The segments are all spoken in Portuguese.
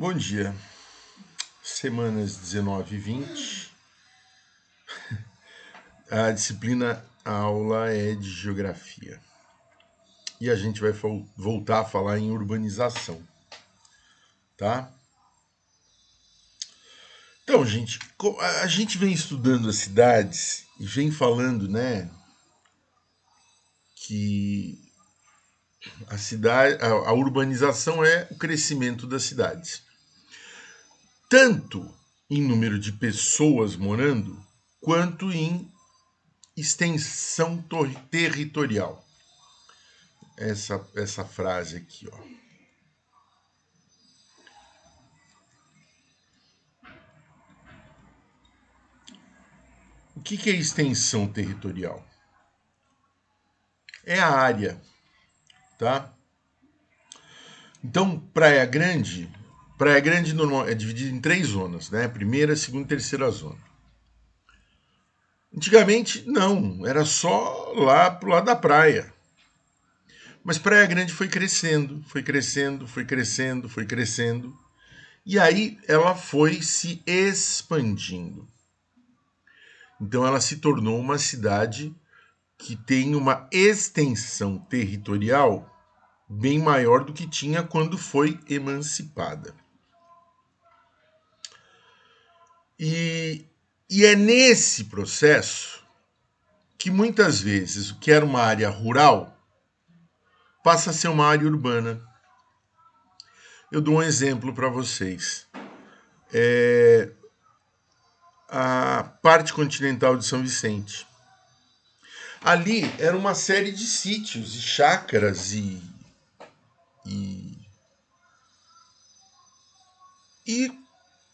Bom dia. Semanas 19 e 20. A disciplina aula é de geografia. E a gente vai voltar a falar em urbanização, tá? Então, gente, a gente vem estudando as cidades e vem falando, né, que a urbanização é o crescimento das cidades. Tanto em número de pessoas morando, quanto em extensão territorial. Essa frase aqui, ó. O que é extensão territorial? É a área, tá? Então, Praia Grande normal é dividida em 3 zonas, né? Primeira, segunda e terceira zona. Antigamente, não, era só lá pro lado da praia. Mas Praia Grande foi crescendo, foi crescendo, foi crescendo, foi crescendo. E aí ela foi se expandindo. Então ela se tornou uma cidade que tem uma extensão territorial bem maior do que tinha quando foi emancipada. E, e é nesse processo que muitas vezes o que era uma área rural passa a ser uma área urbana. Eu dou um exemplo para vocês. A parte continental de São Vicente. Ali era uma série de sítios e chácaras e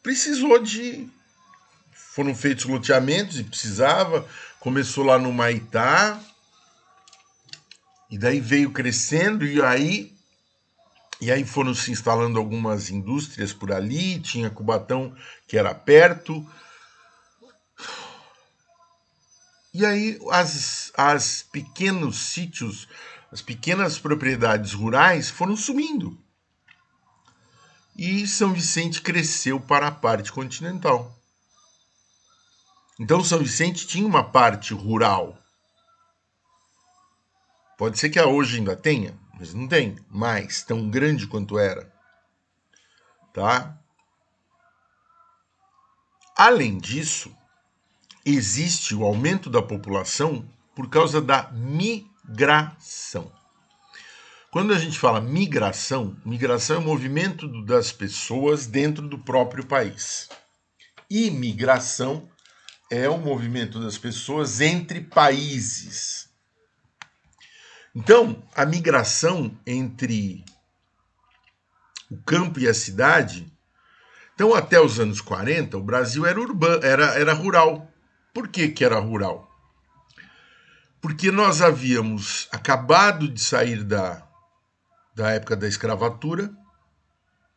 precisou de. Foram feitos loteamentos e precisava. Começou lá no Maitá, e daí veio crescendo, e aí foram se instalando algumas indústrias por ali, tinha Cubatão que era perto. E aí as pequenos sítios, as pequenas propriedades rurais foram sumindo. E São Vicente cresceu para a parte continental. Então São Vicente tinha uma parte rural. Pode ser que hoje ainda tenha, mas não tem mais tão grande quanto era. Tá? Além disso, existe o aumento da população por causa da migração. Quando a gente fala migração é o movimento das pessoas dentro do próprio país. Imigração é o movimento das pessoas entre países. Então, a migração entre o campo e a cidade. Então, até os anos 40, o Brasil era urbano, era rural. Por que era rural? Porque nós havíamos acabado de sair da época da escravatura,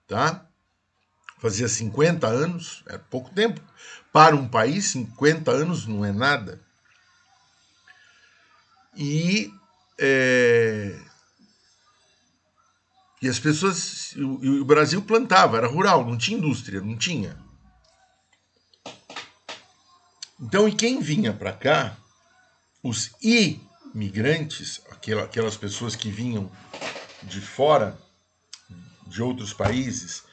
tá? Fazia 50 anos, é pouco tempo. Para um país, 50 anos não é nada. E as pessoas. O Brasil plantava, era rural, não tinha indústria, não tinha. Então, e quem vinha para cá, os imigrantes, aquelas pessoas que vinham de fora, de outros países,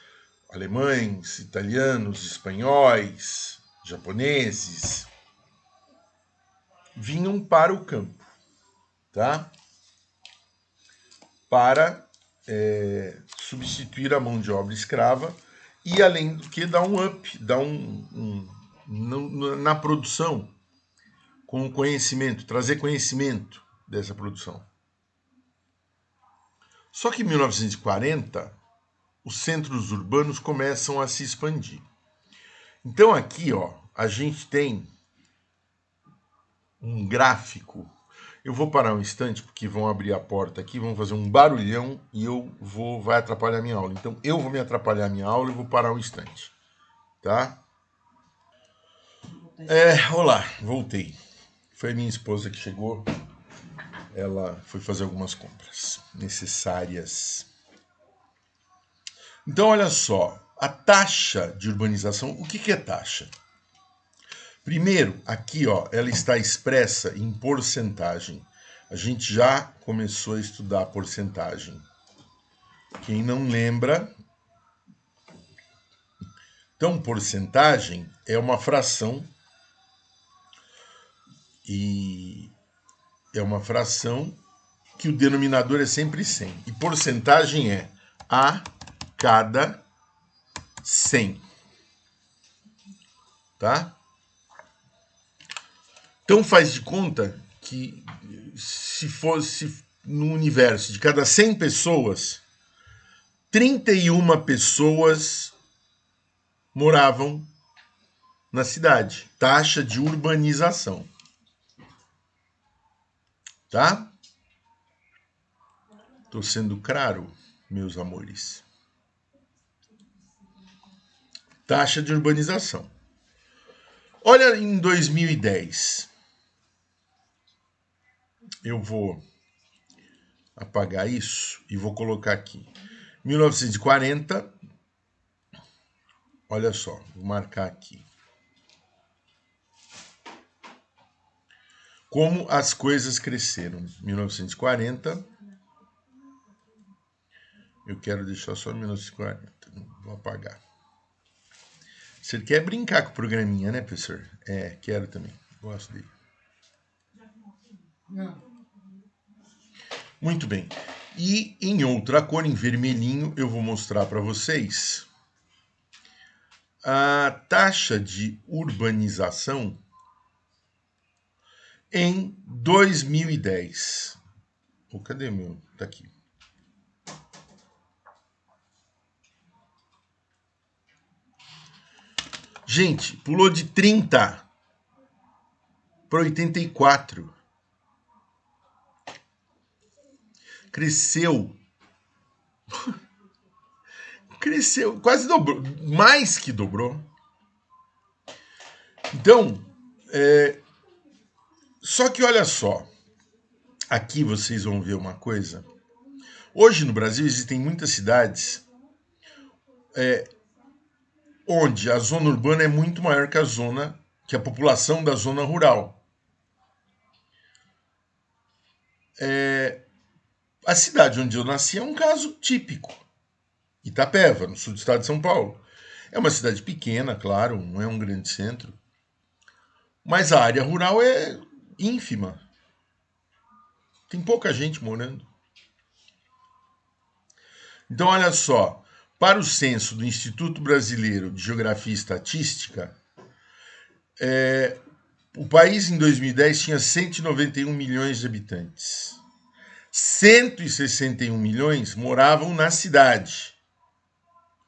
alemães, italianos, espanhóis, japoneses, vinham para o campo, tá? Para substituir a mão de obra escrava e, além do que, dar um up, dar na produção, com conhecimento, trazer conhecimento dessa produção. Só que em 1940, os centros urbanos começam a se expandir. Então aqui, ó, a gente tem um gráfico. Eu vou parar um instante porque vão abrir a porta aqui, vão fazer um barulhão e vai atrapalhar a minha aula. Então eu vou me atrapalhar a minha aula e vou parar um instante, tá? Olá, voltei. Foi a minha esposa que chegou. Ela foi fazer algumas compras necessárias. Então olha só, A taxa de urbanização, o que é taxa? Primeiro, aqui ó, ela está expressa em porcentagem. A gente já começou a estudar porcentagem. Quem não lembra, então porcentagem é uma fração e é uma fração que o denominador é sempre 100. E porcentagem é a cada 100. Tá? Então faz de conta que se fosse no universo de cada 100 pessoas, 31 pessoas moravam na cidade. Taxa de urbanização. Tá? Estou sendo claro, meus amores. Taxa de urbanização. Olha em 2010. Eu vou apagar isso e vou colocar aqui. 1940. Olha só, vou marcar aqui. Como as coisas cresceram. 1940. Eu quero deixar só 1940. Vou apagar. Você quer brincar com o programinha, né, professor? É, quero também. Gosto dele. Não. Muito bem. E em outra cor, em vermelhinho, eu vou mostrar para vocês a taxa de urbanização em 2010. Oh, cadê meu? Tá aqui. Gente, pulou de 30 para 84. Cresceu. Cresceu, quase dobrou, mais que dobrou. Então, só que olha só, aqui vocês vão ver uma coisa. Hoje no Brasil existem muitas cidades onde a zona urbana é muito maior que a população da zona rural. A cidade onde eu nasci é um caso típico. Itapeva, no sul do estado de São Paulo. É uma cidade pequena, claro, não é um grande centro. Mas a área rural é ínfima. Tem pouca gente morando. Então, olha só. Para o censo do Instituto Brasileiro de Geografia e Estatística, o país em 2010 tinha 191 milhões de habitantes. 161 milhões moravam na cidade.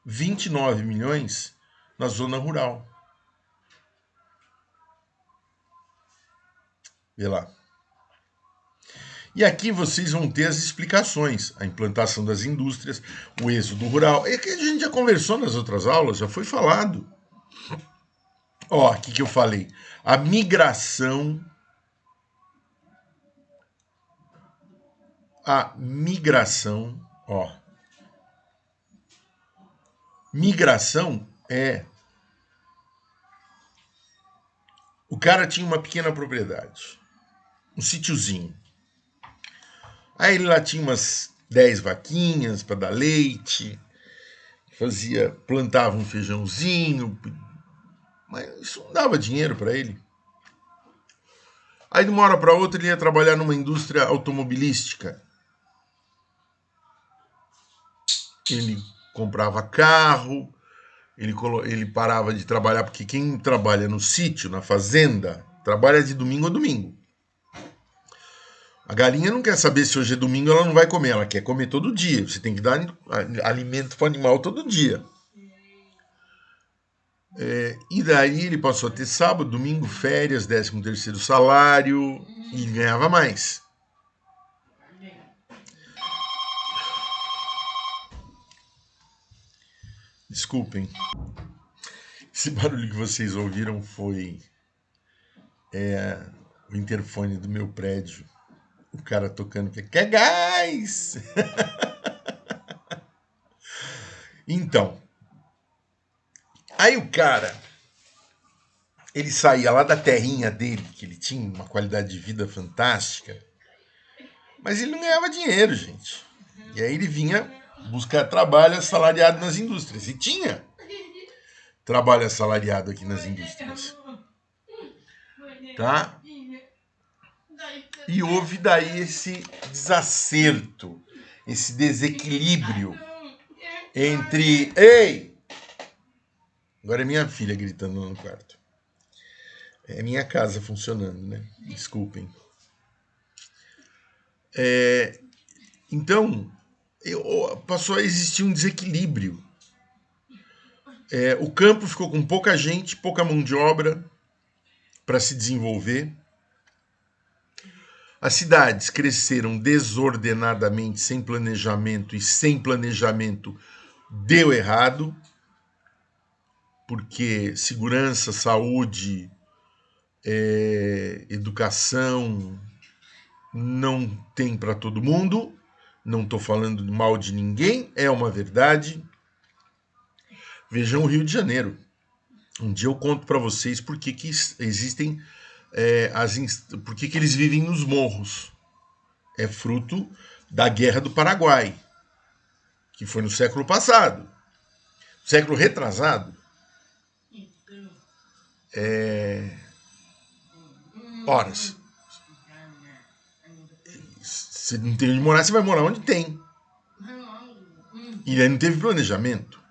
29 milhões na zona rural. Vê lá. E aqui vocês vão ter as explicações, a implantação das indústrias, o êxodo rural. É que a gente já conversou nas outras aulas, já foi falado. Ó, aqui que eu falei. A migração. Ó. Migração é. O cara tinha uma pequena propriedade, um sítiozinho. Aí ele lá tinha umas 10 vaquinhas para dar leite, plantava um feijãozinho, mas isso não dava dinheiro para ele. Aí de uma hora para outra ele ia trabalhar numa indústria automobilística. Ele comprava carro, ele parava de trabalhar, porque quem trabalha no sítio, na fazenda, trabalha de domingo a domingo. A galinha não quer saber se hoje é domingo, ela não vai comer, ela quer comer todo dia. Você tem que dar alimento para o animal todo dia. E daí ele passou a ter sábado, domingo, férias, 13º salário, e ganhava mais. Desculpem. Esse barulho que vocês ouviram foi o interfone do meu prédio. O cara tocando que quer gás! Então, Aí o cara, ele saía lá da terrinha dele, que ele tinha uma qualidade de vida fantástica, mas ele não ganhava dinheiro, gente. E aí ele vinha buscar trabalho assalariado nas indústrias. E tinha trabalho assalariado aqui nas indústrias. Tá? E houve daí esse desacerto, esse desequilíbrio entre... Ei! Agora é minha filha gritando no quarto. É minha casa funcionando, né? Desculpem. Então, passou a existir um desequilíbrio. O campo ficou com pouca gente, pouca mão de obra para se desenvolver. As cidades cresceram desordenadamente, sem planejamento, e sem planejamento deu errado, porque segurança, saúde, educação não tem para todo mundo. Não estou falando mal de ninguém, é uma verdade. Vejam o Rio de Janeiro. Um dia eu conto para vocês por que existem por que eles vivem nos morros. É fruto da Guerra do Paraguai, que foi no século passado. Século retrasado. Ora, se não tem onde morar, você vai morar onde tem. E aí não teve planejamento.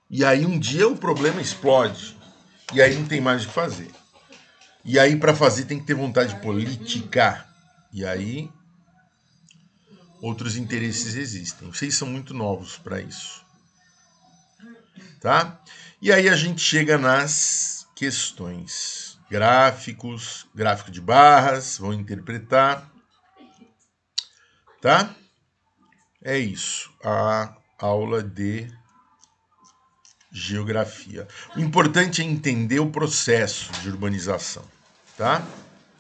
E aí um dia o problema explode. E aí não tem mais o que fazer. E aí para fazer tem que ter vontade política. E aí outros interesses existem. Vocês são muito novos para isso. Tá? E aí a gente chega nas questões. Gráficos, gráfico de barras, vão interpretar. Tá? É isso. A aula de geografia. O importante é entender o processo de urbanização, tá?